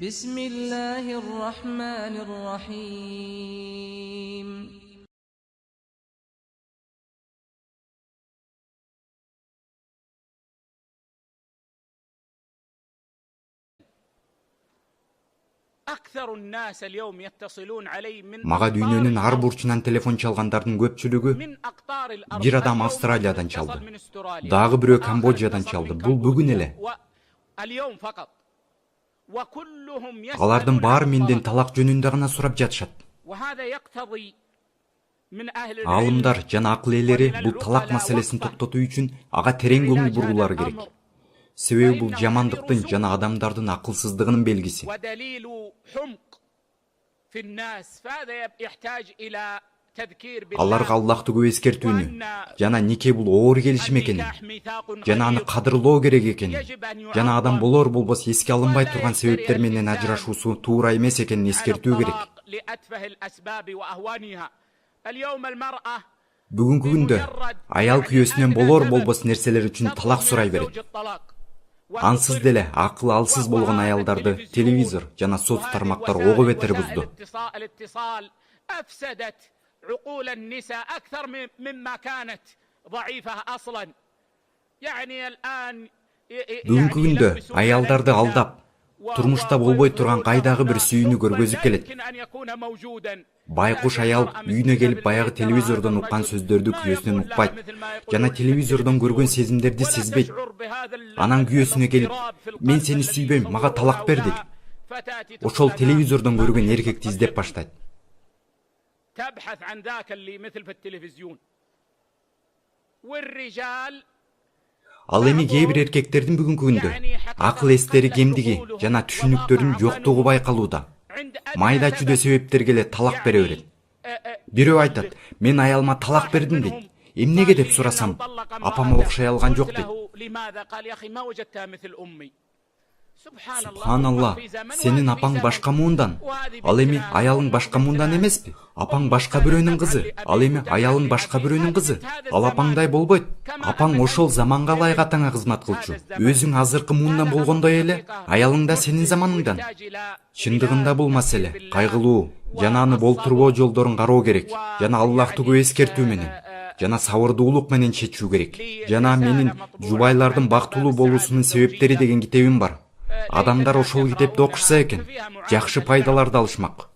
بسم الله الرحمن الرحيم Мага дүйнөнүн ар бурчунан телефон чалгандардын көпчүлүгү бир адам Австралиядан чалды. Дагы бирөө Камбоджадан чалды. Бул бүгүн эле. Алардын баары менден талак жөнүндө гана сурап жатышат. Алымдар жана акыл ээлери бул талак маселесин токтотуу үчүн ага терең көңүл бурулары керек. Себеби бул жамандыктын жана адамдардын акылсыздыгынын белгиси. Аларга Аллахты көп эскертүүнү жана нике бул оор келишим экенин жана аны кадырлоо керек экенин жана адам болор болбос эске алынбай турган себептер менен ажырашуусу туура эмес экенин эскертүү керек. Бүгүнкү күндө аял күйөөсүнөн болор болбос нерселер үчүн талак сурай берет. Ансыз деле акылы алсыз болгон аялдарды телевизор жана соц тармактар ого бетер бузду. Бүгүнкү күндө аялдарды алдап, турмушта болбой турган кайдагы бир сүйүүнү көргөзүп келет. Байкуш аял үйүнө келип баягы телевизордон уккан сөздөрдү күйөөсүнөн укпайт жана телевизордон көргөн сезимдерди сезбейт. Анан күйөөсүнө келип, мен сени сүйбөйм, мага талак бер дейт. Ошол телевизордон көргөн эркекти издеп баштайт. Ал эми кээ бир эркектердин бүгүнкү күндө акыл эстери кемдиги жана түшүнүктөрүнүн жоктугу байкалууда. Майда чүйдө себептерге эле талак бере берет. Бирөө айтат, мен аялыма талак бердим дейт. Эмнеге деп сурасам, апама окшой алган жок дейт. Субханалла, сенин апаң башка муундан. Ал эми аялың башка муундан эмеспи? Апаң башка бирөөнүн кызы. Ал эми аялың башка бирөөнүн кызы. Ал апаңдай болбойт. Апаң ошол заманга ылайык атаңа кызмат кылчу. Өзүң азыркы муундан болгондой эле, аялың да сенин заманыңдан. Чындыгында бул маселе кайгылуу жана аны болтурбоо жолдорун кароо керек. Жана Аллахты көп эскертүү менен жана сабырдуулук менен чечүү керек. Жана менин жубайлардын бактылуу болуусунун себептери деген китебим бар. Адамдар ошол китепти окушса экен, жакшы пайдаларды алышмак.